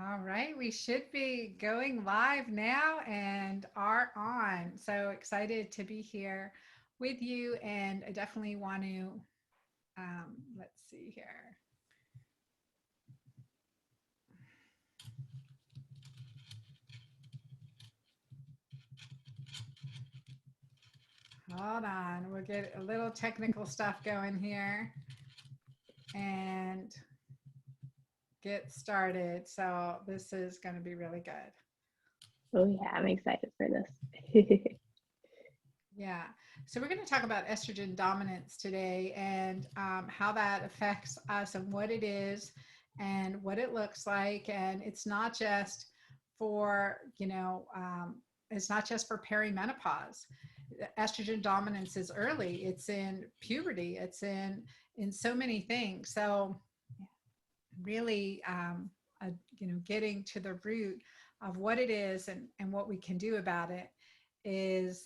All right, we should be going live now and are on. So excited to be here with you, and I definitely want to. Let's see here. Hold on, we'll get a little technical stuff going here and get started. So this is going to be really good. Oh yeah, I'm excited for this. Yeah. So we're going to talk about estrogen dominance today and how that affects us and what it is and what it looks like. And it's not just for, it's not just for perimenopause. Estrogen dominance is early. It's in puberty. It's in so many things. So really, getting to the root of what it is and what we can do about it is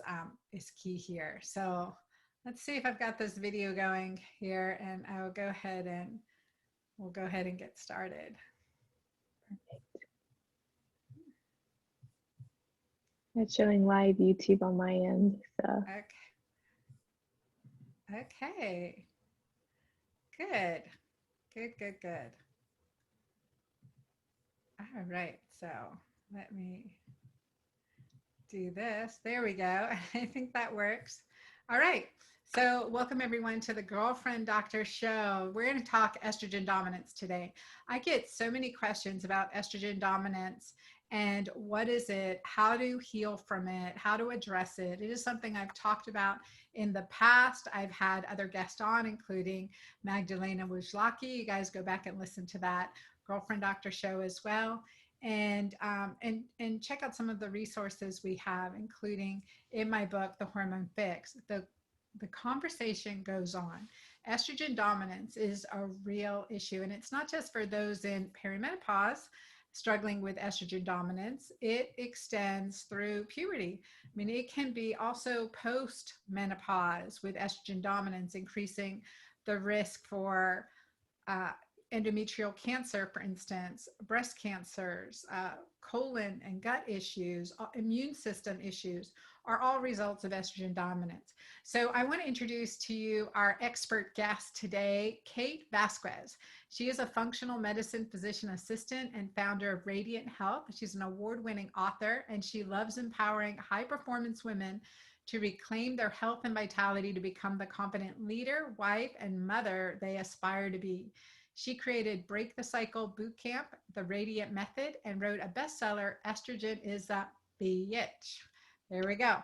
key here. So let's see if I've got this video going here, and I will go ahead and we'll go ahead and get started. It's showing live YouTube on my end, so. Okay. Okay. Good. Good, good, good. All right. So let me do this. There we go. I think that works. All right. So, welcome everyone to the Girlfriend Doctor Show. We're going to talk estrogen dominance today. I get so many questions about estrogen dominance and what is it, how to heal from it, how to address it. It is something I've talked about in the past. I've had other guests on, including Magdalena Wujlaki. You guys go back and listen to that Girlfriend Doctor Show as well. And check out some of the resources we have, including in my book, The Hormone Fix. The conversation goes on. Estrogen dominance is a real issue, and it's not just for those in perimenopause struggling with estrogen dominance. It extends through puberty. I mean, it can be also post menopause with estrogen dominance, increasing the risk for uh, endometrial cancer, for instance, breast cancers, colon and gut issues, immune system issues are all results of estrogen dominance. So I want to introduce to you our expert guest today, Kate Vazquez. She is a functional medicine physician assistant and founder of Radiant Health. She's an award-winning author, and she loves empowering high-performance women to reclaim their health and vitality to become the confident leader, wife, and mother they aspire to be. She created Break the Cycle Bootcamp, The Radiant Method, and wrote a bestseller, Estrogen is a Bitch. There we go.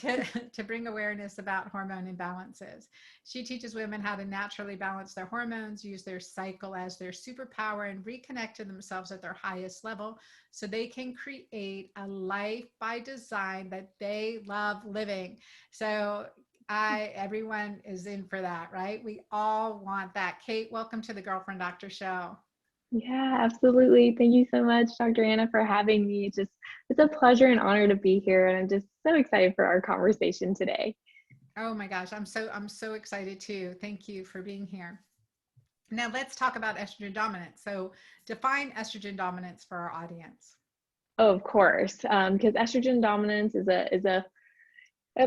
To bring awareness about hormone imbalances. She teaches women how to naturally balance their hormones, use their cycle as their superpower, and reconnect to themselves at their highest level so they can create a life by design that they love living. So everyone is in for that, right? We all want that. Kate, welcome to the Girlfriend Doctor Show. Yeah, absolutely. Thank you so much, Dr. Anna, for having me. It's a pleasure and honor to be here, and I'm just so excited for our conversation today. Oh my gosh, I'm so excited too. Thank you for being here. Now let's talk about estrogen dominance. So define estrogen dominance for our audience. Oh, of course, because estrogen dominance is a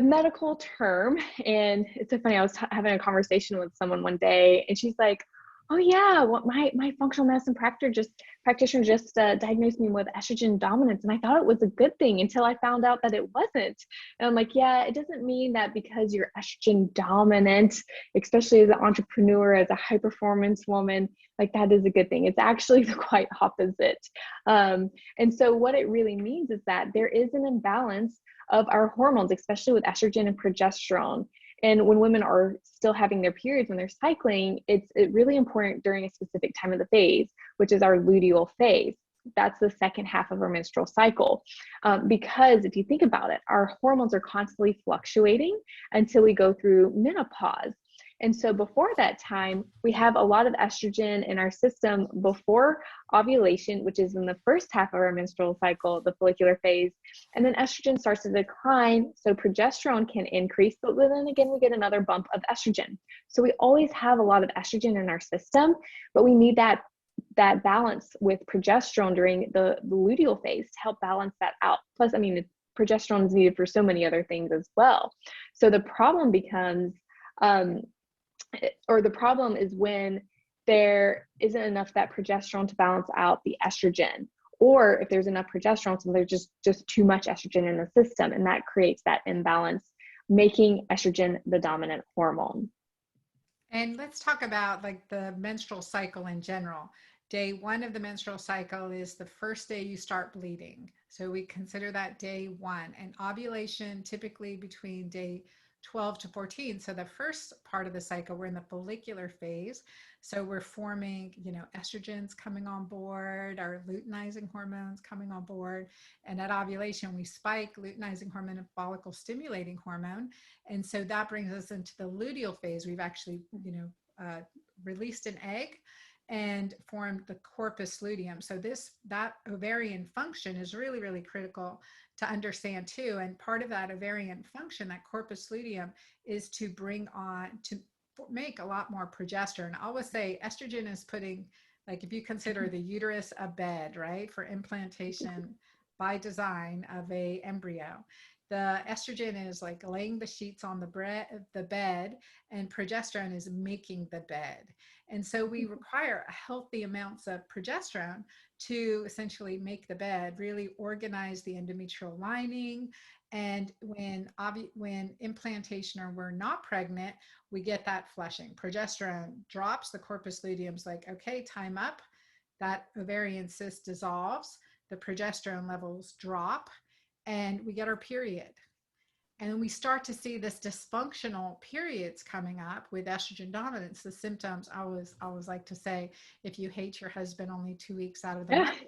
medical term, and it's so funny. I was having a conversation with someone one day, and she's like, "Oh yeah, what my functional medicine practitioner just diagnosed me with estrogen dominance, and I thought it was a good thing until I found out that it wasn't." And I'm like, "Yeah, it doesn't mean that because you're estrogen dominant, especially as an entrepreneur, as a high performance woman, like that is a good thing. It's actually the quite opposite." And so what it really means is that there is an imbalance of our hormones, especially with estrogen and progesterone. And when women are still having their periods, when they're cycling, it's really important during a specific time of the phase, which is our luteal phase. That's the second half of our menstrual cycle. Because if you think about it, our hormones are constantly fluctuating until we go through menopause. And so before that time, we have a lot of estrogen in our system before ovulation, which is in the first half of our menstrual cycle, the follicular phase. And then estrogen starts to decline, so progesterone can increase, but then again, we get another bump of estrogen. So we always have a lot of estrogen in our system, but we need that that balance with progesterone during the luteal phase to help balance that out. Plus, I mean, progesterone is needed for so many other things as well. So the problem becomes, or the problem is when there isn't enough that progesterone to balance out the estrogen, or if there's enough progesterone, so there's just too much estrogen in the system, and that creates that imbalance, making estrogen the dominant hormone. And let's talk about like the menstrual cycle in general. Day one of the menstrual cycle is the first day you start bleeding. So we consider that day one, and ovulation typically between day 12 to 14. So the first part of the cycle, we're in the follicular phase. So we're forming, estrogens coming on board, our luteinizing hormones coming on board. And at ovulation, we spike luteinizing hormone and follicle stimulating hormone. And so that brings us into the luteal phase. We've actually, released an egg and formed the corpus luteum. So that ovarian function is really, really critical to understand too. And part of that ovarian function, that corpus luteum, is to make a lot more progesterone. I always say estrogen is putting, like if you consider the uterus a bed, right, for implantation by design of a embryo. The estrogen is like laying the sheets on the bed, and progesterone is making the bed. And so we require healthy amounts of progesterone to essentially make the bed, really organize the endometrial lining. And when implantation or we're not pregnant, we get that flushing. Progesterone drops, the corpus luteum's like, okay, time up. That ovarian cyst dissolves, the progesterone levels drop, and we get our period. And we start to see this dysfunctional periods coming up with estrogen dominance. The symptoms, I always like to say, if you hate your husband only 2 weeks out of the month,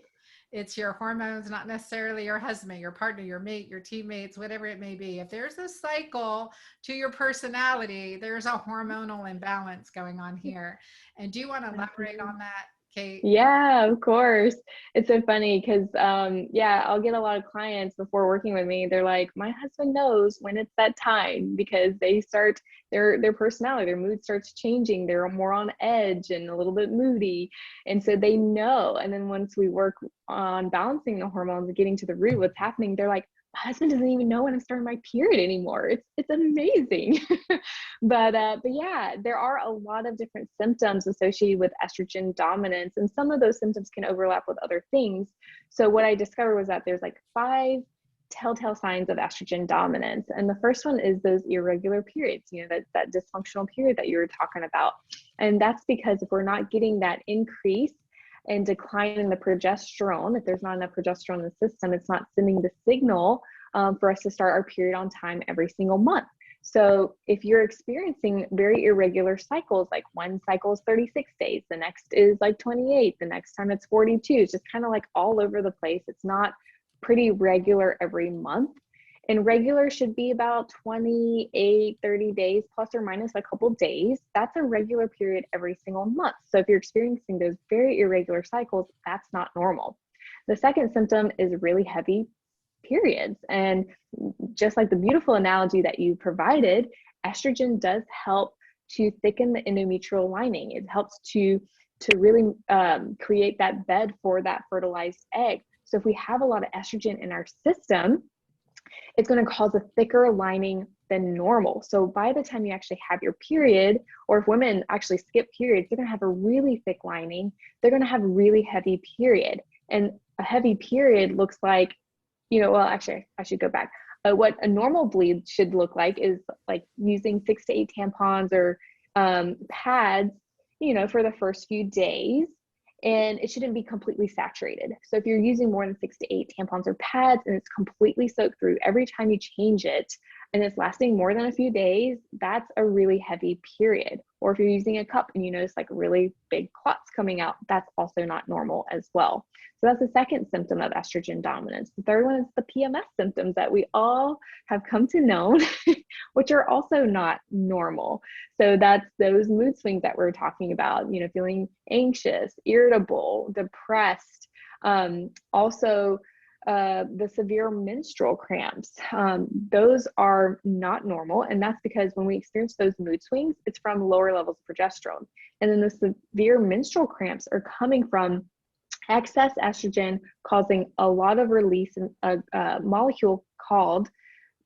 it's your hormones, not necessarily your husband, your partner, your mate, your teammates, whatever it may be. If there's a cycle to your personality, there's a hormonal imbalance going on here. And do you want to elaborate on that, Kate? Yeah, of course. It's so funny because I'll get a lot of clients before working with me. They're like, my husband knows when it's that time, because they start their personality, their mood starts changing. They're more on edge and a little bit moody. And so they know. And then once we work on balancing the hormones and getting to the root what's happening, they're like, my husband doesn't even know when I'm starting my period anymore. It's amazing. But yeah, there are a lot of different symptoms associated with estrogen dominance, and some of those symptoms can overlap with other things. So what I discovered was that there's like 5 telltale signs of estrogen dominance. And the first one is those irregular periods, that dysfunctional period that you were talking about. And that's because if we're not getting that increase and decline in the progesterone, if there's not enough progesterone in the system, it's not sending the signal for us to start our period on time every single month. So if you're experiencing very irregular cycles, like one cycle is 36 days, the next is like 28, the next time it's 42, it's just kind of like all over the place. It's not pretty regular every month. And regular should be about 28, 30 days, plus or minus a couple days. That's a regular period every single month. So if you're experiencing those very irregular cycles, that's not normal. The second symptom is really heavy periods. And just like the beautiful analogy that you provided, estrogen does help to thicken the endometrial lining. It helps to really create that bed for that fertilized egg. So if we have a lot of estrogen in our system, it's going to cause a thicker lining than normal. So by the time you actually have your period, or if women actually skip periods, they're going to have a really thick lining. They're going to have really heavy period. And a heavy period looks like, actually, I should go back. What a normal bleed should look like is like using 6 to 8 tampons or pads, for the first few days. And it shouldn't be completely saturated. So if you're using more than 6 to 8 tampons or pads and it's completely soaked through every time you change it, and it's lasting more than a few days, that's a really heavy period. Or if you're using a cup and you notice like really big clots coming out, that's also not normal as well. So that's the second symptom of estrogen dominance. The third one is the PMS symptoms that we all have come to know, which are also not normal. So that's those mood swings that we're talking about, feeling anxious, irritable, depressed, also the severe menstrual cramps. Those are not normal. And that's because when we experience those mood swings, it's from lower levels of progesterone. And then the severe menstrual cramps are coming from excess estrogen causing a lot of release in a molecule called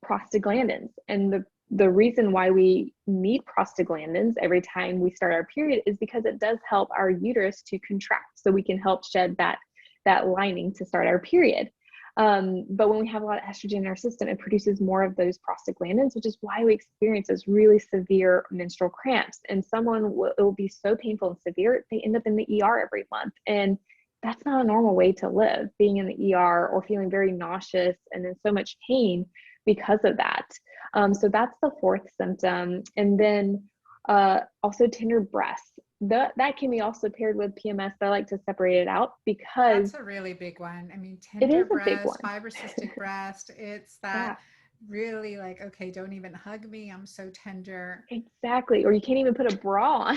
prostaglandins. And the reason why we need prostaglandins every time we start our period is because it does help our uterus to contract, so we can help shed that lining to start our period. But when we have a lot of estrogen in our system, it produces more of those prostaglandins, which is why we experience those really severe menstrual cramps. And it will be so painful and severe, they end up in the ER every month. And that's not a normal way to live, being in the ER or feeling very nauseous and in so much pain because of that. So that's the fourth symptom. And then also tender breasts. That can be also paired with PMS, but I like to separate it out because that's a really big one. I mean, it tender is a big breast, one. fibrocystic breast, it's that really like, okay, don't even hug me, I'm so tender. Exactly. Or you can't even put a bra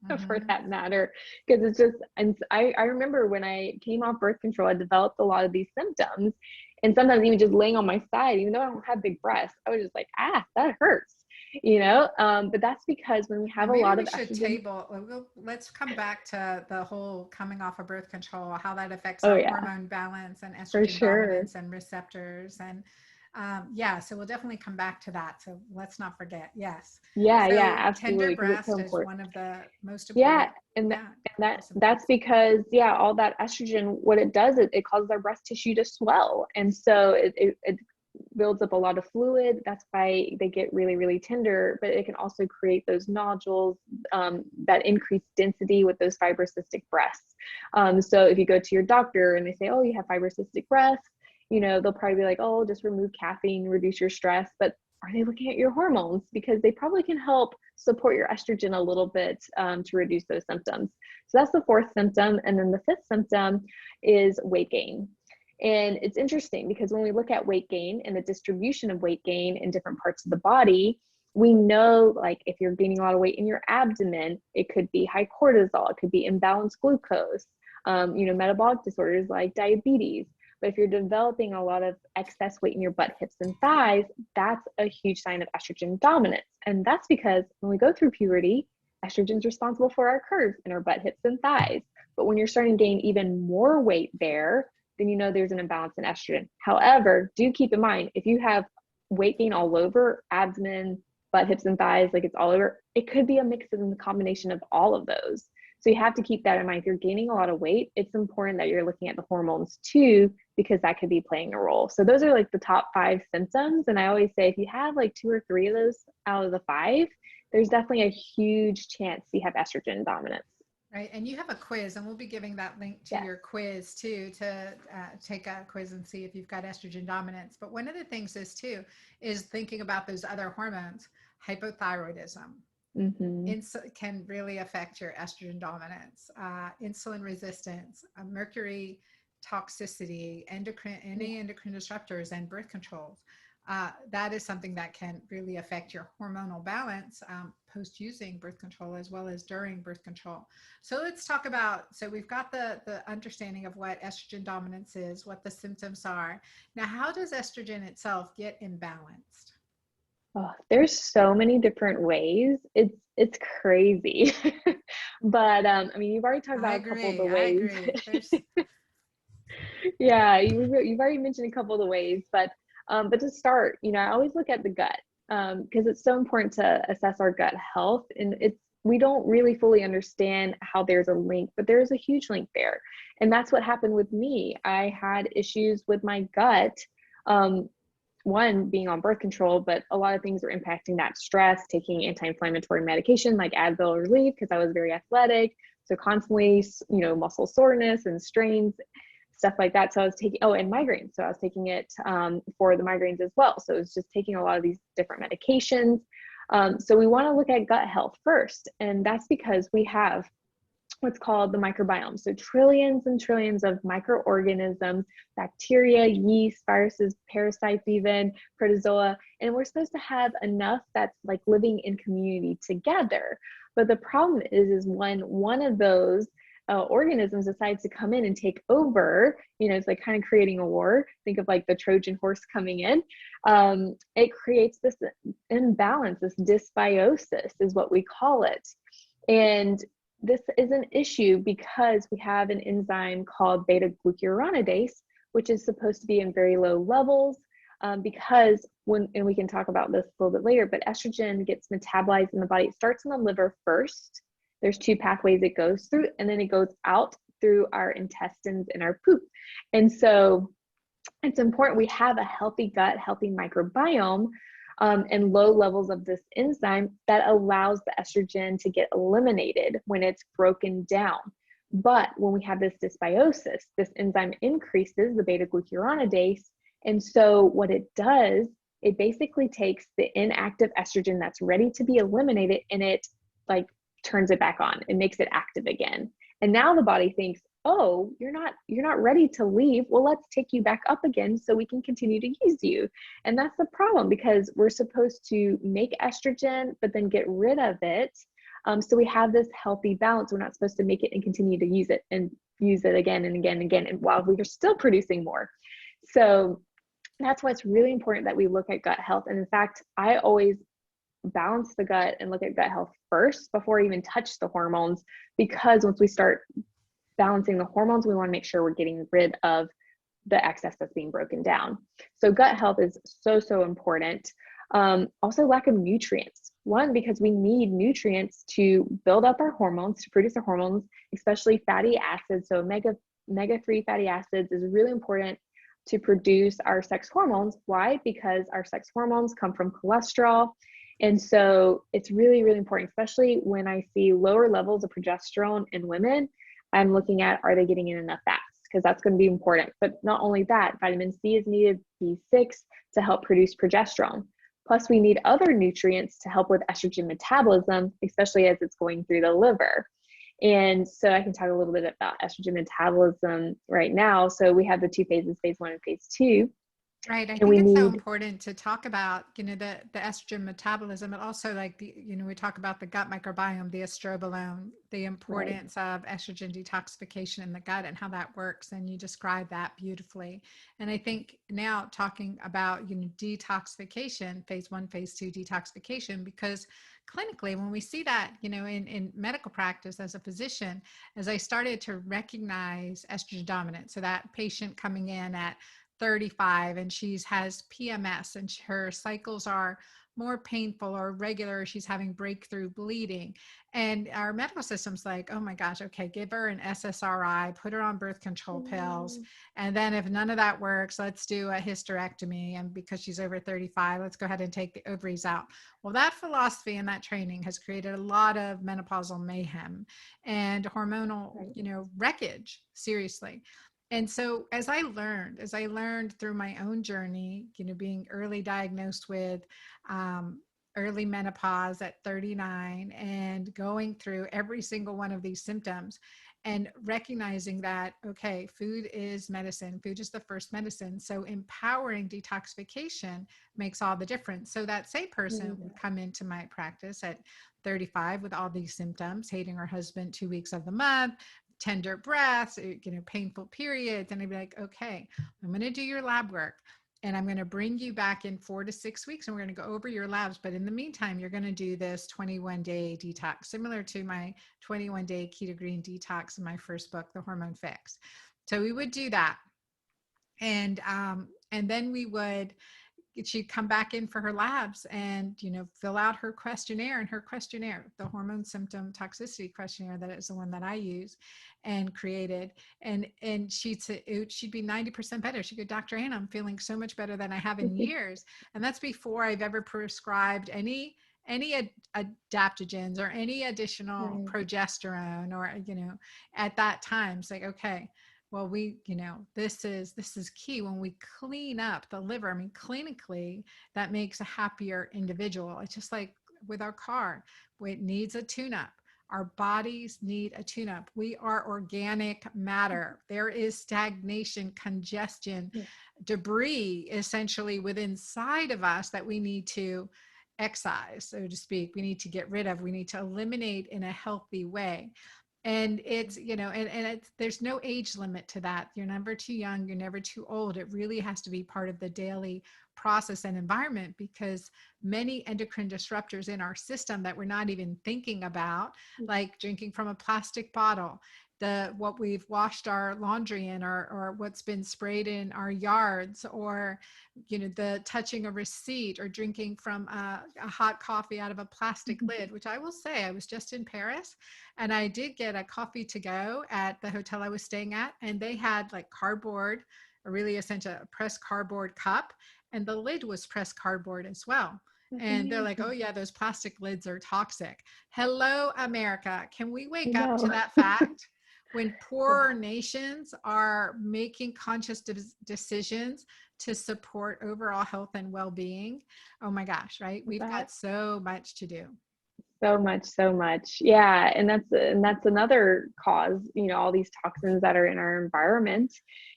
on for that matter, because it's just, and I remember when I came off birth control, I developed a lot of these symptoms, and sometimes even just laying on my side, even though I don't have big breasts, I was just like, that hurts, but that's because when we have a lot of estrogen. Let's come back to the whole coming off of birth control, how that affects Oh our yeah, hormone balance and for estrogen sure. dominance and receptors. And so we'll definitely come back to that. So let's not forget. Yes. Yeah, So tender absolutely, because it's so breast is important. one of the most Yeah, important. and Yeah. that's because all that estrogen, what it does is it causes our breast tissue to swell, and so it builds up a lot of fluid. That's why they get really, really tender. But it can also create those nodules, that increased density with those fibrocystic breasts. So if you go to your doctor and they say, oh, you have fibrocystic breasts, they'll probably be like, oh, just remove caffeine, reduce your stress. But are they looking at your hormones? Because they probably can help support your estrogen a little bit to reduce those symptoms. So that's the fourth symptom. And then the fifth symptom is weight gain. And it's interesting because when we look at weight gain and the distribution of weight gain in different parts of the body, we know, like, if you're gaining a lot of weight in your abdomen, it could be high cortisol, it could be imbalanced glucose, metabolic disorders like diabetes. But if you're developing a lot of excess weight in your butt, hips, and thighs, that's a huge sign of estrogen dominance. And that's because when we go through puberty, estrogen is responsible for our curves in our butt, hips, and thighs. But when you're starting to gain even more weight there, then there's an imbalance in estrogen. However, do keep in mind, if you have weight gain all over, abdomen, butt, hips, and thighs, like it's all over, it could be a mix of the combination of all of those. So you have to keep that in mind. If you're gaining a lot of weight, it's important that you're looking at the hormones too, because that could be playing a role. So those are like the top 5 symptoms. And I always say, if you have like 2 or 3 of those out of the 5, there's definitely a huge chance you have estrogen dominance. Right. And you have a quiz, and we'll be giving that link to your quiz too, to take a quiz and see if you've got estrogen dominance. But one of the things is thinking about those other hormones. Hypothyroidism can really affect your estrogen dominance, insulin resistance, mercury toxicity, any endocrine disruptors, and birth controls. That is something that can really affect your hormonal balance post using birth control as well as during birth control. So let's talk about, so we've got the understanding of what estrogen dominance is, what the symptoms are. Now, how does estrogen itself get imbalanced? Oh, there's so many different ways. It's crazy. But you've already talked about a couple of the ways. I agree. Yeah, you've already mentioned a couple of the ways, but to start, I always look at the gut, because it's so important to assess our gut health. And we don't really fully understand how there's a link, but there's a huge link there. And that's what happened with me. I had issues with my gut, one being on birth control, but a lot of things were impacting that: stress, taking anti-inflammatory medication like Advil relief, because I was very athletic. So constantly, muscle soreness and strains, stuff like that. So I was taking, and migraines. So I was taking it for the migraines as well. So it was just taking a lot of these different medications. So we want to look at gut health first. And that's because we have what's called the microbiome. So trillions and trillions of microorganisms, bacteria, yeast, viruses, parasites, even protozoa. And we're supposed to have enough that's like living in community together. But the problem is when one of those organisms decides to come in and take over, it's like kind of creating a war. Think of like the Trojan horse coming in. It creates this imbalance, this dysbiosis is what we call it. And this is an issue because we have an enzyme called beta glucuronidase, which is supposed to be in very low levels, because and we can talk about this a little bit later, but estrogen gets metabolized in the body. It starts in the liver first. There's 2 pathways it goes through, and then it goes out through our intestines and our poop. And so it's important we have a healthy gut, healthy microbiome, and low levels of this enzyme that allows the estrogen to get eliminated when it's broken down. But when we have this dysbiosis, this enzyme increases the beta glucuronidase. And so what it does, it basically takes the inactive estrogen that's ready to be eliminated, and it like turns it back on. It makes it active again. And now the body thinks, oh, you're not ready to leave. Well, let's take you back up again so we can continue to use you. And that's the problem, because we're supposed to make estrogen, but then get rid of it. So we have this healthy balance. We're not supposed to make it and continue to use it again and again and again, and while we are still producing more. So that's why it's really important that we look at gut health. And in fact, I always balance the gut and look at gut health first before I even touch the hormones, because once we start balancing the hormones, we want to make sure we're getting rid of the excess that's being broken down. So gut health is so important. Also lack of nutrients. One, because we need nutrients to build up our hormones, to produce our hormones, especially fatty acids. So omega-3 fatty acids is really important to produce our sex hormones. Why? Because our sex hormones come from cholesterol. And so it's really, really important, especially when I see lower levels of progesterone in women. I'm looking at, are they getting in enough fats? Because that's going to be important. But not only that, vitamin C is needed, B6 to help produce progesterone. Plus, we need other nutrients to help with estrogen metabolism, especially as it's going through the liver. And so I can talk a little bit about estrogen metabolism right now. So we have the 2 phases, phase 1 and phase 2. Right. I think it's so important to talk about, the estrogen metabolism, but also like we talk about the gut microbiome, the estrobolome, the importance of estrogen detoxification in the gut and how that works. And you describe that beautifully. And I think now talking about, detoxification, phase 1, phase 2 detoxification, because clinically, when we see that, in medical practice as a physician, as I started to recognize estrogen dominance, so that patient coming in at 35 and has PMS and her cycles are more painful or regular, she's having breakthrough bleeding, and our medical system's like, oh my gosh, okay, give her an SSRI, put her on birth control pills, and then if none of that works, let's do a hysterectomy, and because she's over 35, let's go ahead and take the ovaries out. Well, that philosophy and that training has created a lot of menopausal mayhem and hormonal wreckage, seriously. And so as I learned through my own journey, being early diagnosed with early menopause at 39 and going through every single one of these symptoms and recognizing that, okay, food is medicine. Food is the first medicine. So empowering detoxification makes all the difference. So that same person would come into my practice at 35 with all these symptoms, hating her husband 2 weeks of the month, tender breaths, painful periods. And I'd be like, okay, I'm going to do your lab work and I'm going to bring you back in 4 to 6 weeks and we're going to go over your labs. But in the meantime, you're going to do this 21-day detox, similar to my 21-day ketogene detox in my first book, The Hormone Fix. So we would do that. And then she'd come back in for her labs and, fill out her questionnaire, and her questionnaire, the hormone symptom toxicity questionnaire, that is the one that I use and created. And she'd be 90% better. She'd go, Dr. Anna, I'm feeling so much better than I have in years. And that's before I've ever prescribed any adaptogens or any additional progesterone or, at that time, it's like, okay, well, this is key. When we clean up the liver, I mean, clinically, that makes a happier individual. It's just like with our car, it needs a tune-up. Our bodies need a tune-up. We are organic matter. There is stagnation, congestion, debris, essentially, within inside of us that we need to excise, so to speak. We need to get rid of. We need to eliminate in a healthy way. And it's, and it's, there's no age limit to that. You're never too young, you're never too old. It really has to be part of the daily process and environment, because many endocrine disruptors in our system that we're not even thinking about, like drinking from a plastic bottle, what we've washed our laundry in, or what's been sprayed in our yards, or the touching a receipt, or drinking from a hot coffee out of a plastic lid. Which I will say, I was just in Paris and I did get a coffee to go at the hotel I was staying at, and they had like cardboard, a really essential pressed cardboard cup, and the lid was pressed cardboard as well. That's And they're like, oh amazing. yeah, those plastic lids are toxic. Hello, America. Can we I wake up to know. that fact? When Yeah, poorer nations are making conscious decisions to support overall health and well-being, oh my gosh, right? We've that got so much to do. so much, so much. Yeah, and that's another cause, all these toxins that are in our environment.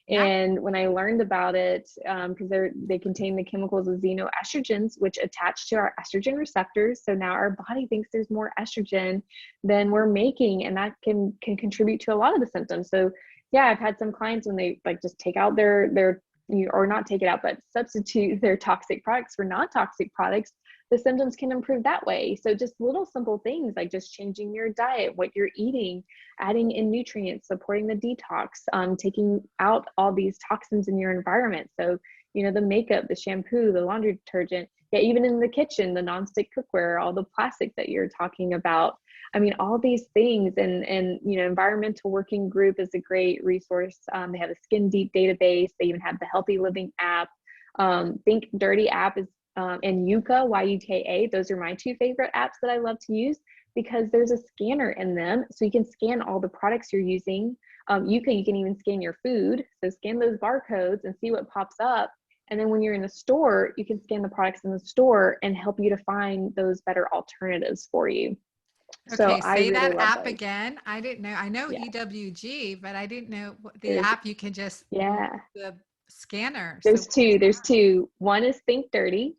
Yeah. And when I learned about it, because they contain the chemicals of xenoestrogens, which attach to our estrogen receptors. So now our body thinks there's more estrogen than we're making, and that can contribute to a lot of the symptoms. So yeah, I've had some clients when they like just take out or not take it out, but substitute their toxic products for non-toxic products, the symptoms can improve that way. So just little simple things like just changing your diet, what you're eating, adding in nutrients, supporting the detox, taking out all these toxins in your environment. So, the makeup, the shampoo, the laundry detergent, yeah, even in the kitchen, the nonstick cookware, all the plastic that you're talking about. I mean, all these things, and Environmental Working Group is a great resource. They have a Skin Deep database. They even have the Healthy Living app. Think Dirty app is and Yuka, YUKA. Those are my two favorite apps that I love to use because there's a scanner in them. So you can scan all the products you're using. Yuka, you can even scan your food. So scan those barcodes and see what pops up. And then when you're in a store, you can scan the products in the store and help you to find those better alternatives for you. So Okay, I say really that love app those. again. I didn't know. I know Yeah. EWG, but I didn't know the There's, app you can just move yeah, the scanner. So there's what is two. There's that? two. One is Think Dirty.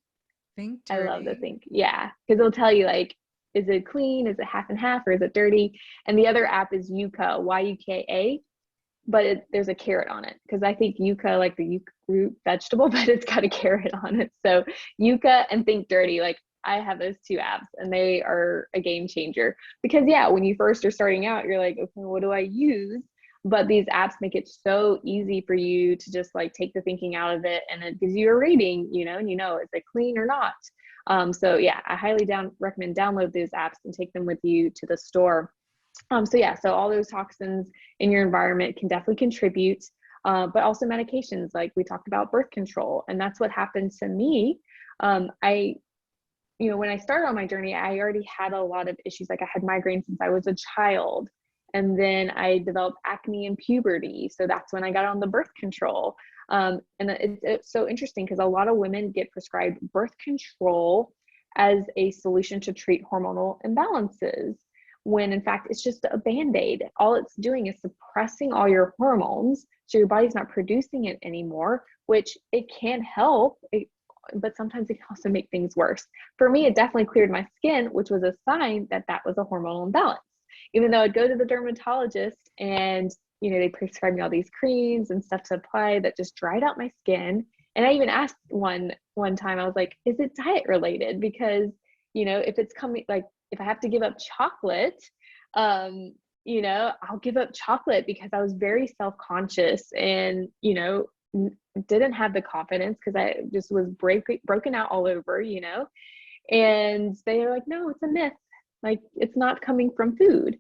Think I love the Dirty. Think. Yeah. Because it'll tell you like, is it clean? Is it half and half or is it dirty? And the other app is Yuka, YUKA, but there's a carrot on it because I think yucca, like the yucca root vegetable, but it's got a carrot on it. So yucca and Think Dirty, like I have those two apps and they are a game changer because yeah, when you first are starting out, you're like, okay, what do I use? But these apps make it so easy for you to just like take the thinking out of it and it gives you a rating, and is it clean or not? So yeah, I highly recommend download those apps and take them with you to the store. So yeah, so all those toxins in your environment can definitely contribute, but also medications, like we talked about birth control, and that's what happened to me. I, when I started on my journey, I already had a lot of issues. Like I had migraines since I was a child, and then I developed acne in puberty. So that's when I got on the birth control. And it's so interesting because a lot of women get prescribed birth control as a solution to treat hormonal imbalances when in fact it's just a band-aid. All it's doing is suppressing all your hormones so your body's not producing it anymore, which it can help, but sometimes it can also make things worse. For me, it definitely cleared my skin, which was a sign that that was a hormonal imbalance. Even though I'd go to the dermatologist and they prescribed me all these creams and stuff to apply that just dried out my skin. And I even asked one time, I was like, is it diet related? Because if it's coming, like if I have to give up chocolate, I'll give up chocolate because I was very self-conscious and, didn't have the confidence because I just was broken out all over, and they were like, no, it's a myth. Like it's not coming from food.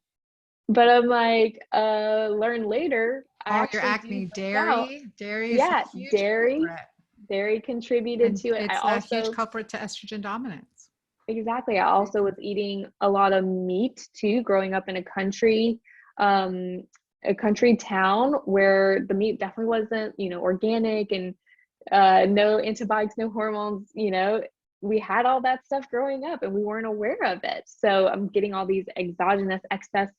But I'm like, learn later, I All your actually do acne, find out, dairy is a yeah, huge dairy, culprit, dairy contributed and to it. I it's a huge also, culprit to estrogen dominance. exactly, I also was eating a lot of meat too, growing up in um, a country town where the meat definitely wasn't, organic and no antibiotics, no hormones, we had all that stuff growing up and we weren't aware of it. So I'm getting all these exogenous excess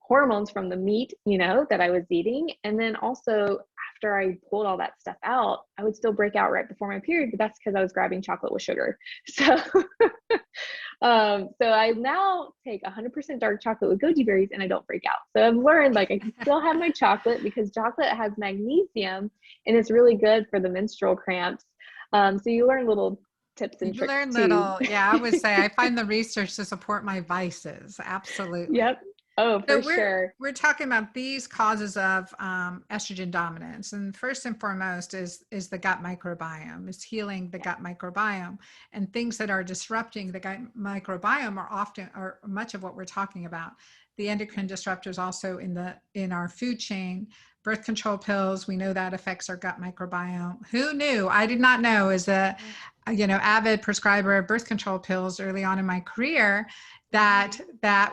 hormones from the meat, that I was eating. And then also after I pulled all that stuff out, I would still break out right before my period, but that's because I was grabbing chocolate with sugar. So So I now take 100% dark chocolate with goji berries and I don't freak out. So I've learned like I can still have my chocolate because chocolate has magnesium and it's really good for the menstrual cramps. So you learn little tips and You tricks learn too. little, yeah, I would say I find the research to support my vices. Absolutely. Yep. Oh, So for sure. we're talking about these causes of estrogen dominance, and first and foremost is the gut microbiome, is healing the gut microbiome, and things that are disrupting the gut microbiome are much of what we're talking about. The endocrine disruptors also in our food chain, birth control pills. We know that affects our gut microbiome. Who knew? I did not know as a avid prescriber of birth control pills early on in my career that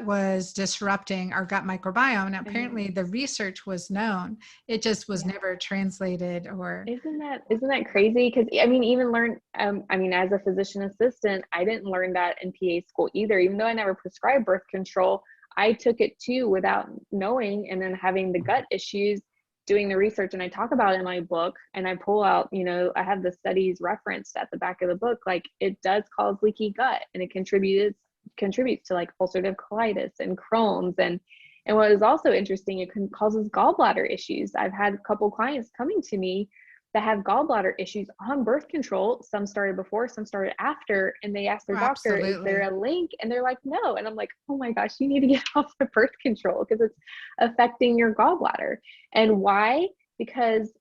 was disrupting our gut microbiome. And apparently the research was known. It just was never translated or. Isn't that crazy? Because I mean, even learn, I mean, as a physician assistant, I didn't learn that in PA school either. Even though I never prescribed birth control, I took it too without knowing, and then having the gut issues, doing the research, and I talk about it in my book, and I pull out, I have the studies referenced at the back of the book, like it does cause leaky gut, and it contributes to like ulcerative colitis and Crohn's, and what is also interesting, it causes gallbladder issues. I've had a couple clients coming to me that have gallbladder issues on birth control. Some started before, some started after, and they asked their doctor, is there a link? And they're like, no. And I'm like, oh my gosh, you need to get off the birth control because it's affecting your gallbladder. And why? Because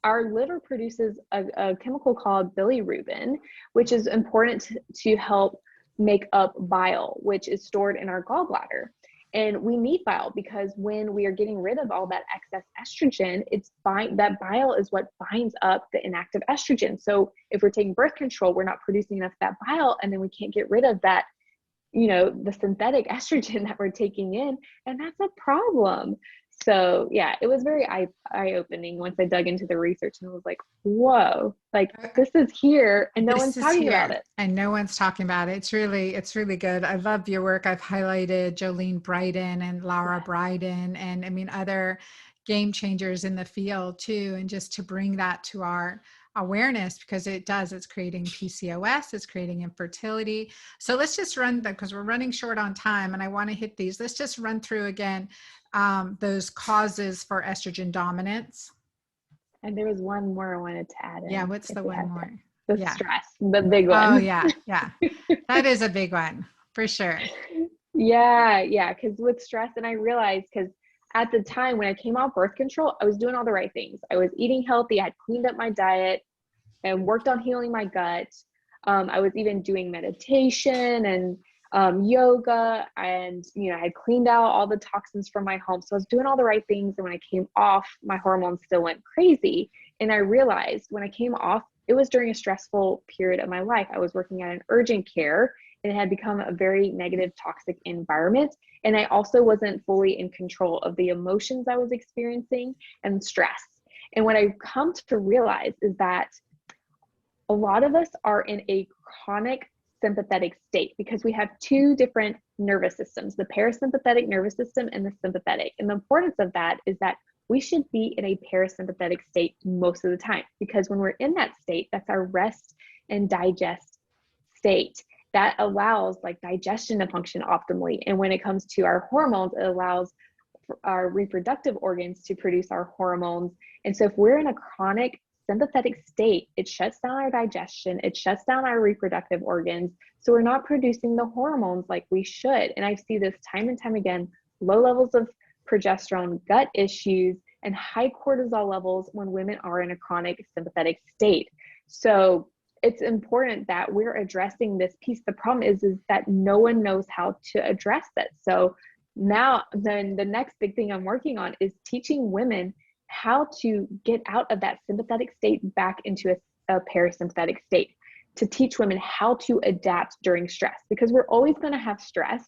our liver produces a chemical called bilirubin, which is important to help make up bile, which is stored in our gallbladder. And we need bile because when we are getting rid of all that excess estrogen, that bile is what binds up the inactive estrogen. So if we're taking birth control, we're not producing enough of that bile, and then we can't get rid of that, the synthetic estrogen that we're taking in, and that's a problem. So yeah, it was very eye-opening once I dug into the research and was like, whoa, like this is here and no one's talking about it. And no one's talking about it. It's really good. I love your work. I've highlighted Jolene Brighten and Laura Bryden, and I mean other game changers in the field too. And just to bring that to our awareness, because it's creating PCOS, it's creating infertility. So let's just run that, because we're running short on time and I want to hit these. Let's just run through again those causes for estrogen dominance. And there was one more I wanted to add in. Yeah, what's the one more? The stress, the big one. Oh yeah. That is a big one for sure. Yeah, because with stress, and I realized, because at the time when I came off birth control, I was doing all the right things. I was eating healthy, I had cleaned up my diet and worked on healing my gut. I was even doing meditation and yoga, and I had cleaned out all the toxins from my home. So I was doing all the right things, and when I came off, my hormones still went crazy. And I realized when I came off, it was during a stressful period of my life. I was working at an urgent care, and it had become a very negative, toxic environment. And I also wasn't fully in control of the emotions I was experiencing and stress. And what I've come to realize is that a lot of us are in a chronic sympathetic state because we have two different nervous systems, the parasympathetic nervous system and the sympathetic. And the importance of that is that we should be in a parasympathetic state most of the time, because when we're in that state, that's our rest and digest state. That allows like digestion to function optimally. And when it comes to our hormones, it allows our reproductive organs to produce our hormones. And so if we're in a chronic sympathetic state, it shuts down our digestion, it shuts down our reproductive organs. So we're not producing the hormones like we should. And I see this time and time again, low levels of progesterone, gut issues, and high cortisol levels when women are in a chronic sympathetic state. So it's important that we're addressing this piece. The problem is that no one knows how to address it. So now then the next big thing I'm working on is teaching women how to get out of that sympathetic state back into a parasympathetic state, to teach women how to adapt during stress, because we're always going to have stress,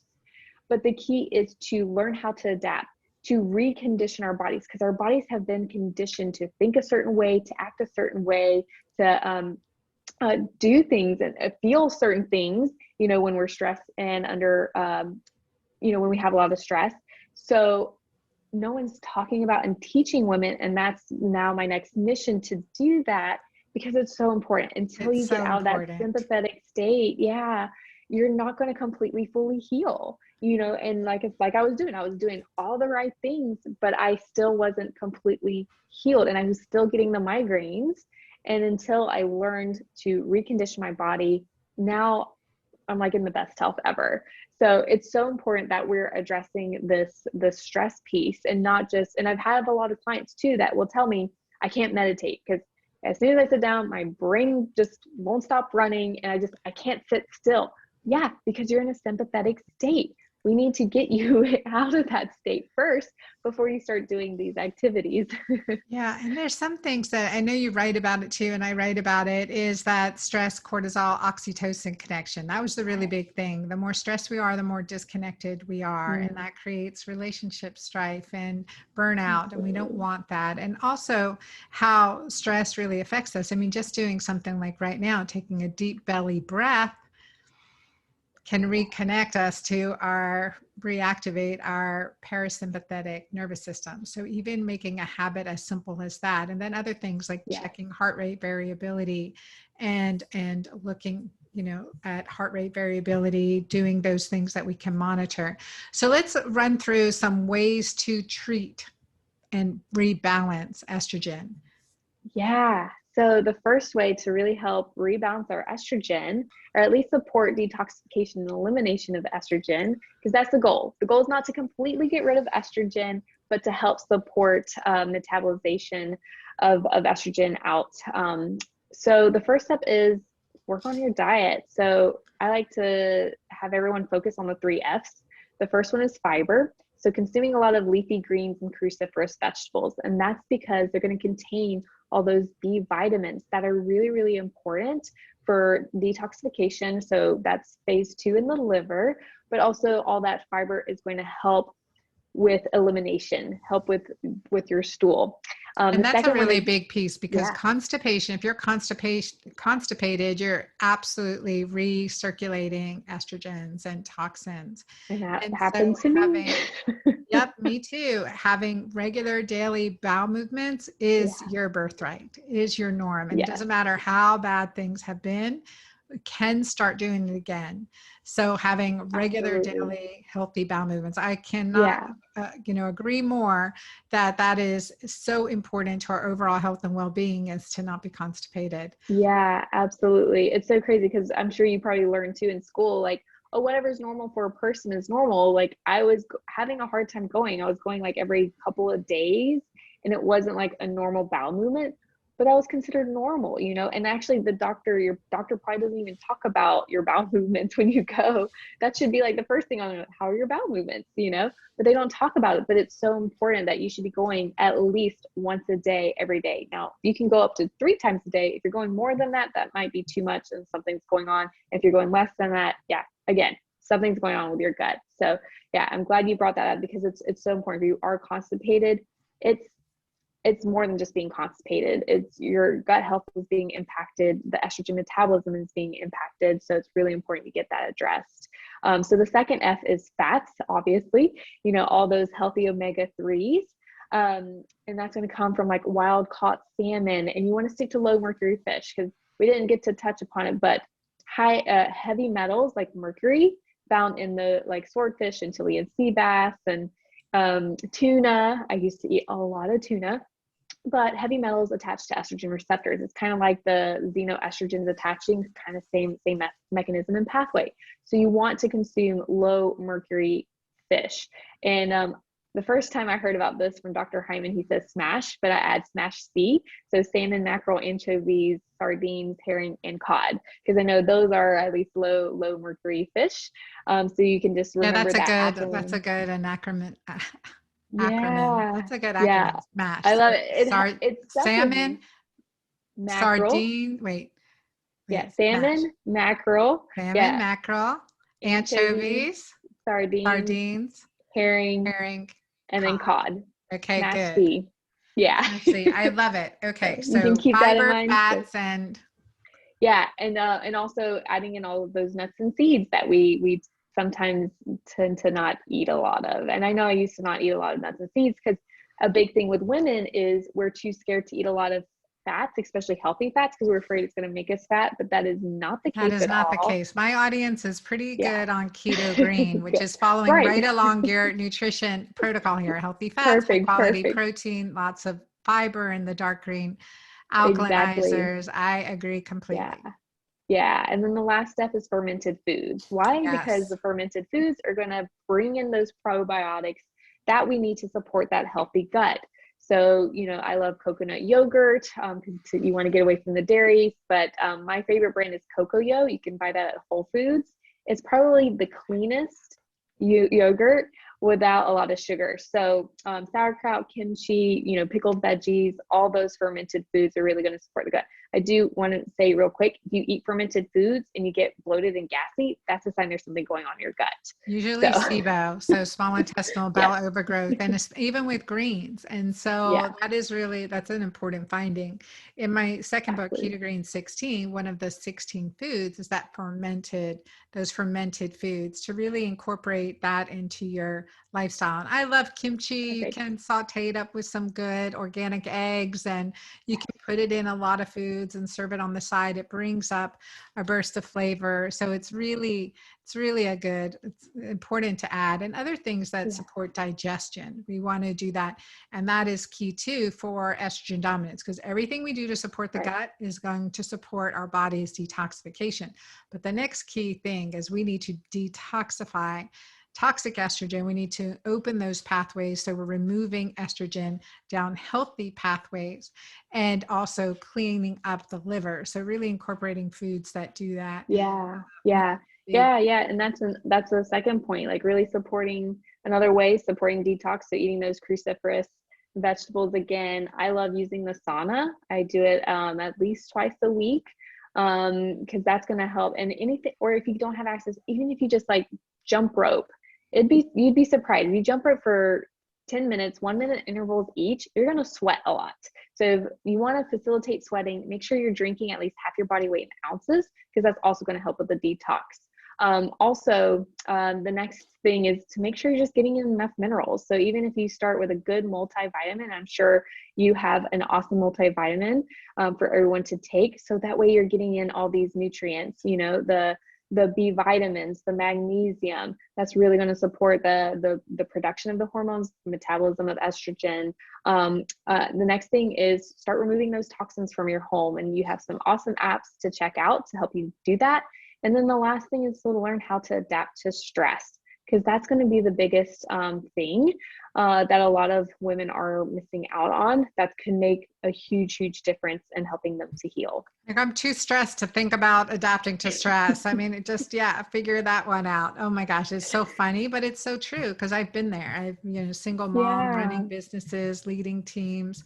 but the key is to learn how to adapt, to recondition our bodies, because our bodies have been conditioned to think a certain way, to act a certain way, to do things and feel certain things, when we're stressed and under, when we have a lot of stress. So no one's talking about and teaching women. And that's now my next mission, to do that, because it's so important until you get out of that sympathetic state. Yeah. you're not going to completely fully heal, you know. And like, it's like I was doing all the right things, but I still wasn't completely healed, and I was still getting the migraines. And until I learned to recondition my body, now I'm like in the best health ever. So it's so important that we're addressing the stress piece, and not just, and I've had a lot of clients too that will tell me I can't meditate because as soon as I sit down, my brain just won't stop running and I can't sit still. Yeah, because you're in a sympathetic state. We need to get you out of that state first before you start doing these activities. Yeah. And there's some things that I know you write about it too, and I write about it, is that stress, cortisol, oxytocin connection. That was the really big thing. The more stressed we are, the more disconnected we are. And that creates relationship strife and burnout. And we don't want that. And also how stress really affects us. I mean, just doing something like right now, taking a deep belly breath can reconnect us to reactivate our parasympathetic nervous system. So even making a habit as simple as that, and then other things like checking heart rate variability and looking, you know, at heart rate variability, doing those things that we can monitor. So let's run through some ways to treat and rebalance estrogen. Yeah. So the first way to really help rebalance our estrogen, or at least support detoxification and elimination of estrogen, because that's the goal. The goal is not to completely get rid of estrogen, but to help support metabolization of estrogen out. So the first step is work on your diet. So I like to have everyone focus on the 3 F's. The first one is fiber. So consuming a lot of leafy greens and cruciferous vegetables. And that's because they're going to contain all those B vitamins that are really, really important for detoxification. So that's phase 2 in the liver, but also all that fiber is going to help with elimination, help with your stool. And that's a really big piece, because constipation, if you're constipated, you're absolutely recirculating estrogens and toxins. And that happens to me. Yep, me too. Having regular daily bowel movements is your birthright, is your norm. And it doesn't matter how bad things have been, we can start doing it again. So having regular daily healthy bowel movements, I cannot agree more that is so important to our overall health and well-being, is to not be constipated. Yeah, absolutely. It's so crazy, because I'm sure you probably learned too in school, like, oh, whatever's normal for a person is normal. Like, I was having a hard time going. I was going like every couple of days, and it wasn't like a normal bowel movement, but that was considered normal, you know. And actually your doctor probably doesn't even talk about your bowel movements when you go. That should be like the first thing on how are your bowel movements, you know, but they don't talk about it. But it's so important that you should be going at least once a day, every day. Now you can go up to 3 times a day. If you're going more than that, that might be too much and something's going on. If you're going less than that, again, something's going on with your gut. So I'm glad you brought that up, because it's so important. If you are constipated, it's more than just being constipated. It's your gut health is being impacted. The estrogen metabolism is being impacted. So it's really important to get that addressed. So the second F is fats, obviously, you know, all those healthy omega-3s. And that's going to come from like wild caught salmon. And you want to stick to low mercury fish, because we didn't get to touch upon it, but heavy metals like mercury found in the like swordfish and Chilean sea bass and tuna. I used to eat a lot of tuna. But heavy metals attached to estrogen receptors. It's kind of like the xenoestrogens attaching, kind of same mechanism and pathway. So you want to consume low mercury fish. And the first time I heard about this from Dr. Hyman, he says smash, but I add smash C. So salmon, mackerel, anchovies, sardines, herring, and cod, because I know those are at least low mercury fish. So you can just remember that's a good acronym. Acronym. That's a good acronym. Yeah. Smash. I love it. It's salmon, mackerel, sardine. salmon, mackerel, mackerel, anchovies, sardines, herring, and then cod. Okay, smash good. C. Yeah. See, I love it. Okay, so you can keep fiber, that in mind. fats, and and also adding in all of those nuts and seeds that we sometimes tend to not eat a lot of. And I know I used to not eat a lot of nuts and seeds, because a big thing with women is we're too scared to eat a lot of fats, especially healthy fats, because we're afraid it's going to make us fat, but that is not the That case is at not the all. case. My audience is pretty Yeah. good on keto green, which Good. is following Right. right along your nutrition protocol here. Healthy fats, high Perfect. quality Perfect. protein, lots of fiber in the dark green, Exactly. alkalinizers. I agree Yeah. completely. Yeah. And then the last step is fermented foods. Why? Because Yes. the fermented foods are going to bring in those probiotics that we need to support that healthy gut. So, I love coconut yogurt because you want to get away from the dairy. But my favorite brand is Cocoyo. You can buy that at Whole Foods. It's probably the cleanest yogurt without a lot of sugar. So sauerkraut, kimchi, pickled veggies, all those fermented foods are really going to support the gut. I do want to say real quick, if you eat fermented foods and you get bloated and gassy, that's a sign there's something going on in your gut. Usually So SIBO, so small intestinal yeah, bowel overgrowth, and even with greens. And yeah, so that's an important finding. In my second book, exactly. Keto Green 16, one of the 16 foods is those fermented foods, to really incorporate that into your lifestyle. And I love kimchi. You Perfect. can saute it up with some good organic eggs, and you can put it in a lot of foods and serve it on the side. It brings up a burst of flavor. So it's really it's important to add, and other things that Yeah, support digestion. We want to do that. And that is key too for estrogen dominance, because everything we do to support the right. gut is going to support our body's detoxification. But the next key thing is we need to detoxify toxic estrogen. We need to open those pathways. So we're removing estrogen down healthy pathways and also cleaning up the liver. So really incorporating foods that do that. Yeah, Really yeah, big. yeah, yeah. And that's the second point, like really supporting another way, supporting detox. So eating those cruciferous vegetables again. I love using the sauna. I do it at least twice a week because that's going to help. And anything, or if you don't have access, even if you just like jump rope, you'd be surprised. If you jump rope for 10 minutes, 1 minute intervals each, you're going to sweat a lot. So if you want to facilitate sweating, make sure you're drinking at least half your body weight in ounces, because that's also going to help with the detox. The next thing is to make sure you're just getting in enough minerals. So even if you start with a good multivitamin, I'm sure you have an awesome multivitamin for everyone to take. So that way you're getting in all these nutrients, the B vitamins, the magnesium, that's really going to support the production of the hormones, the metabolism of estrogen. The next thing is start removing those toxins from your home, and you have some awesome apps to check out to help you do that. And then the last thing is to learn how to adapt to stress, because that's going to be the biggest thing that a lot of women are missing out on, that can make a huge, huge difference in helping them to heal. Like, I'm too stressed to think about adapting to stress. I mean, figure that one out. Oh my gosh, it's so funny, but it's so true, because I've been there. Single mom, Yeah, running businesses, leading teams,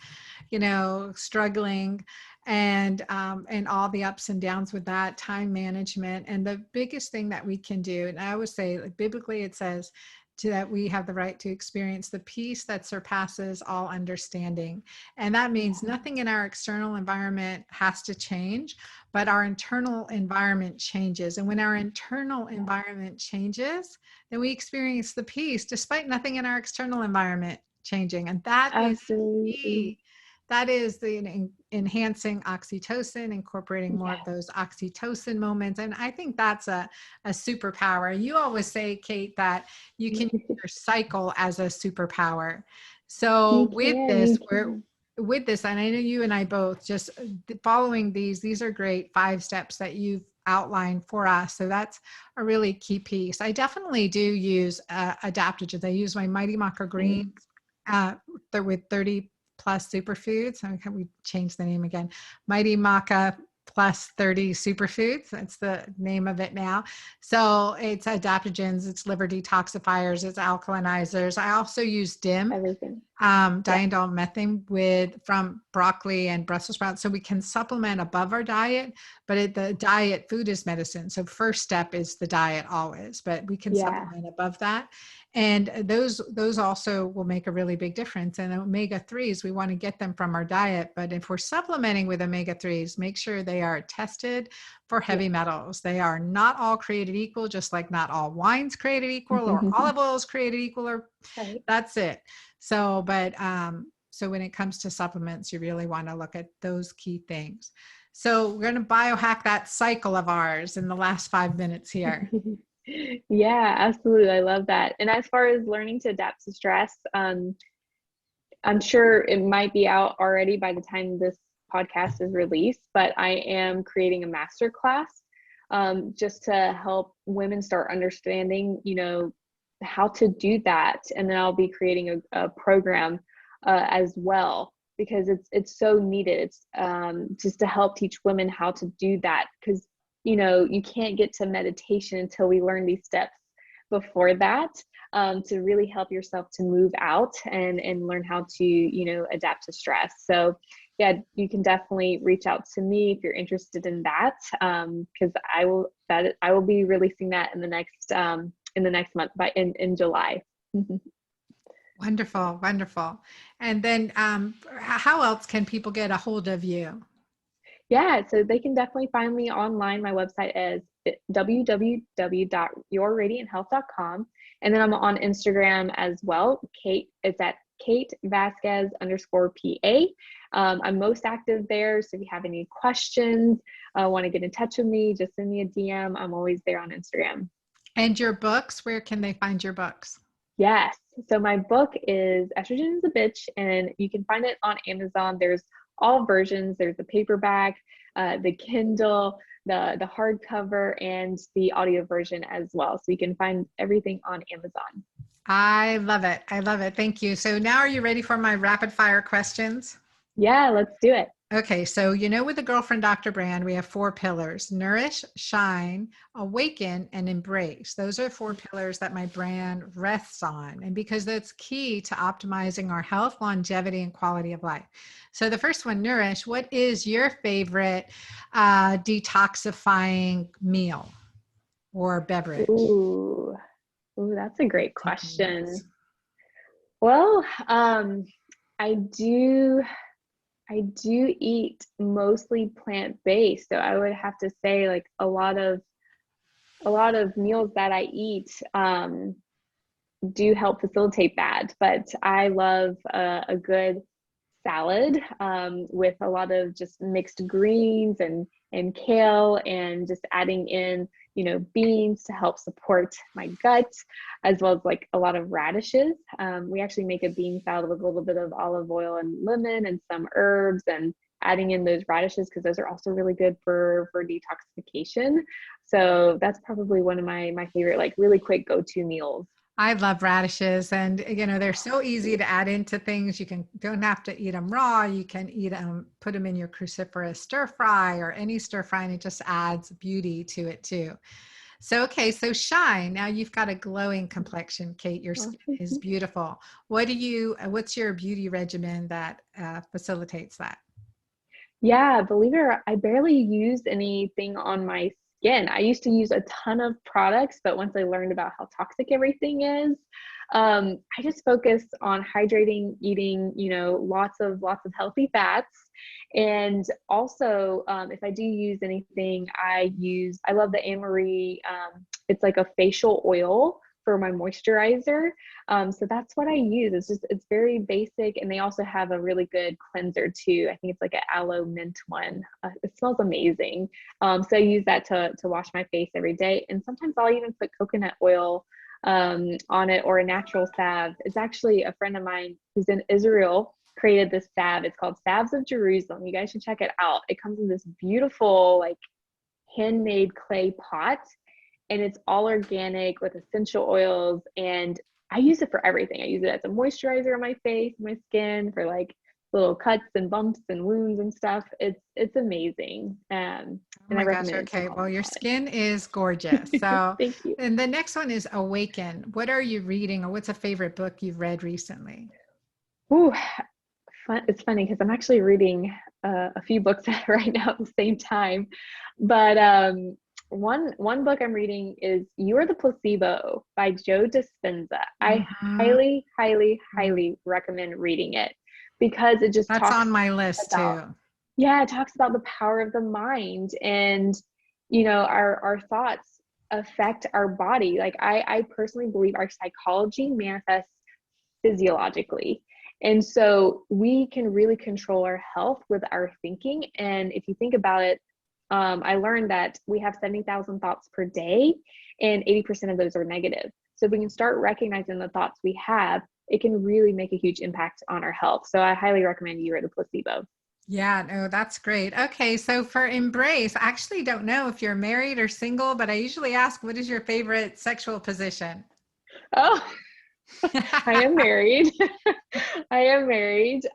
struggling, and all the ups and downs with that, time management. And the biggest thing that we can do, and I always say, like, biblically, it says that we have the right to experience the peace that surpasses all understanding. And that means yeah, nothing in our external environment has to change, but our internal environment changes. And when our internal yeah, environment changes, then we experience the peace despite nothing in our external environment changing. And that is absolutely. key. That is the enhancing oxytocin, incorporating more of Yes. those oxytocin moments. And I think that's a superpower. You always say, Kate, that you can use your cycle as a superpower. So You can, you can. with this, and I know you and I both just following these are great 5 steps that you've outlined for us. So that's a really key piece. I definitely do use adaptogens. I use my Mighty Maca Nice. Green with 30 plus superfoods. So can we change the name again? Mighty Maca plus 30 superfoods. That's the name of it now. So it's adaptogens, it's liver detoxifiers, it's alkalinizers. I also use DIM, Everything. Yeah. diindolylmethane from broccoli and Brussels sprouts. So we can supplement above our diet, but the diet, food is medicine. So first step is the diet always, but we can Yeah. supplement above that. And those also will make a really big difference. And omega-3s, we want to get them from our diet, but if we're supplementing with omega-3s, make sure they are tested for Yeah. heavy metals. They are not all created equal, just like not all wines created equal or olive oil is created equal, or Right. that's it. So, but So when it comes to supplements, you really want to look at those key things. So we're going to biohack that cycle of ours in the last 5 minutes here. Yeah, absolutely. I love that. And as far as learning to adapt to stress, I'm sure it might be out already by the time this podcast is released, but I am creating a master class just to help women start understanding, how to do that. And then I'll be creating a program as well, because it's so needed. It's just to help teach women how to do that, because you can't get to meditation until we learn these steps before that, to really help yourself to move out and learn how to adapt to stress. So yeah, you can definitely reach out to me if you're interested in that, because I will be releasing that in the next month, in July. Wonderful, wonderful. And then how else can people get a hold of you? Yeah, so they can definitely find me online. My website is www.yourradianthealth.com. And then I'm on Instagram as well. It's at Kate Vazquez _PA. I'm most active there. So if you have any questions, want to get in touch with me, just send me a DM. I'm always there on Instagram. And your books, where can they find your books? Yes. So my book is Estrogen is a Bitch, and you can find it on Amazon. There's all versions. There's the paperback, the Kindle, the hardcover, and the audio version as well. So you can find everything on Amazon. I love it. I love it. Thank you. So now are you ready for my rapid fire questions? Yeah, let's do it. Okay, so with the Girlfriend Doctor brand, we have 4 pillars: nourish, shine, awaken, and embrace. Those are 4 pillars that my brand rests on, and because that's key to optimizing our health, longevity, and quality of life. So the first one, nourish. What is your favorite detoxifying meal or beverage? Ooh, that's a great Taking question. notes. Well, I do eat mostly plant-based, so I would have to say like a lot of meals that I eat do help facilitate that. But I love a good salad with a lot of just mixed greens and kale, and just adding in beans to help support my gut, as well as like a lot of radishes. We actually make a bean salad with a little bit of olive oil and lemon and some herbs, and adding in those radishes because those are also really good for detoxification. So that's probably one of my favorite, like, really quick go-to meals. I love radishes, and they're so easy to add into things. Don't have to eat them raw. You can eat them, put them in your cruciferous stir fry or any stir fry, and it just adds beauty to it too. So, okay, so shine. Now you've got a glowing complexion, Kate. Your skin is beautiful. What's your beauty regimen that facilitates that? Yeah, believe it or not, I barely use anything on my skin. I used to use a ton of products, but once I learned about how toxic everything is, I just focus on hydrating, eating, lots of healthy fats. And also, if I do use anything, I love the Anne Marie, it's like a facial oil for my moisturizer. So that's what I use. It's very basic. And they also have a really good cleanser too. I think it's like an aloe mint one. It smells amazing. So I use that to wash my face every day. And sometimes I'll even put coconut oil on it, or a natural salve. It's actually a friend of mine who's in Israel created this salve. It's called Salves of Jerusalem. You guys should check it out. It comes in this beautiful, like, handmade clay pot, and it's all organic with essential oils. And I use it for everything. I use it as a moisturizer on my face, my skin, for like little cuts and bumps and wounds and stuff. It's amazing. And Oh I my gosh. recommend it to Okay. all Well, my your skin is gorgeous. clients. So, Thank you. and the next one is awaken. What are you reading, or what's a favorite book you've read recently? Ooh, it's funny because I'm actually reading a few books right now at the same time. But one book I'm reading is You Are the Placebo by Joe Dispenza. I Mhm. highly, highly, highly recommend reading it, because it just That's talks on my list about, too. yeah, it talks about the power of the mind, and our thoughts affect our body. Like, I personally believe our psychology manifests physiologically. And so we can really control our health with our thinking. And if you think about it, I learned that we have 70,000 thoughts per day, and 80% of those are negative. So if we can start recognizing the thoughts we have, it can really make a huge impact on our health. So I highly recommend you read the placebo. Yeah, no, that's great. Okay, so for embrace, I actually don't know if you're married or single, but I usually ask, what is your favorite sexual position? Oh, I am married. I am married.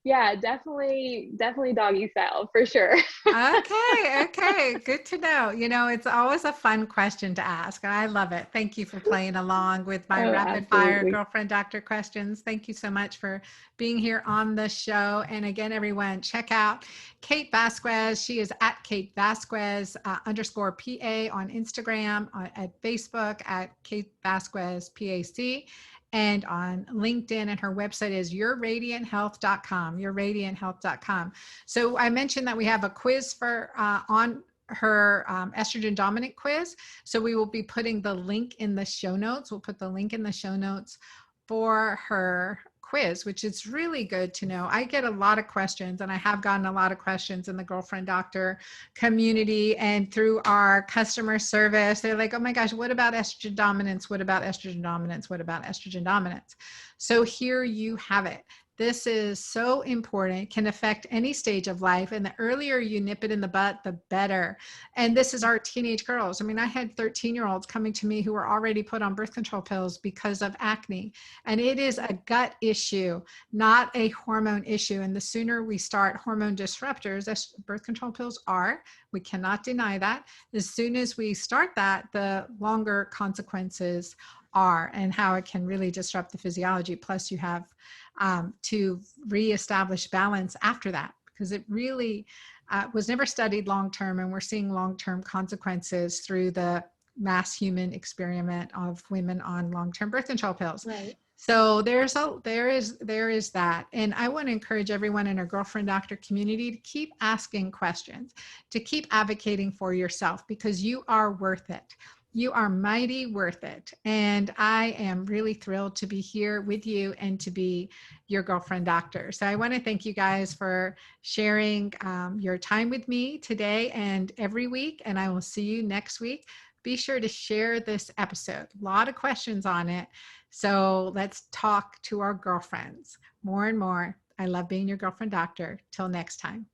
Yeah, definitely doggy style for sure. Okay, okay, good to know. You know, it's always a fun question to ask, and I love it. Thank you for playing along with my Oh, rapid fire absolutely. girlfriend doctor questions. Thank you so much for being here on the show. And again, everyone, check out Kate Vazquez. She is at Kate Vazquez underscore PA on Instagram, at Facebook at Kate Vazquez PAC, and on LinkedIn. And her website is yourradianthealth.com, yourradianthealth.com. So I mentioned that we have a quiz for on her estrogen dominant quiz. So we will be putting the link in the show notes. We'll put the link in the show notes for her quiz, which is really good to know. I get a lot of questions, and I have gotten a lot of questions in the girlfriend doctor community and through our customer service. They're like, oh my gosh, what about estrogen dominance? What about estrogen dominance? What about estrogen dominance? So here you have it. This is so important. It can affect any stage of life. And the earlier you nip it in the butt, the better. And this is our teenage girls. I mean, I had 13-year-olds coming to me who were already put on birth control pills because of acne. And it is a gut issue, not a hormone issue. And the sooner we start hormone disruptors, as birth control pills are, we cannot deny that. As soon as we start that, the longer consequences are, and how it can really disrupt the physiology. Plus you have to reestablish balance after that, because it really was never studied long-term, and we're seeing long-term consequences through the mass human experiment of women on long-term birth control pills. Right. So there is that. And I want to encourage everyone in our girlfriend doctor community to keep asking questions, to keep advocating for yourself, because you are worth it. You are mighty worth it. And I am really thrilled to be here with you and to be your girlfriend doctor. So I want to thank you guys for sharing your time with me today and every week. And I will see you next week. Be sure to share this episode. A lot of questions on it. So let's talk to our girlfriends more and more. I love being your girlfriend doctor. Till next time.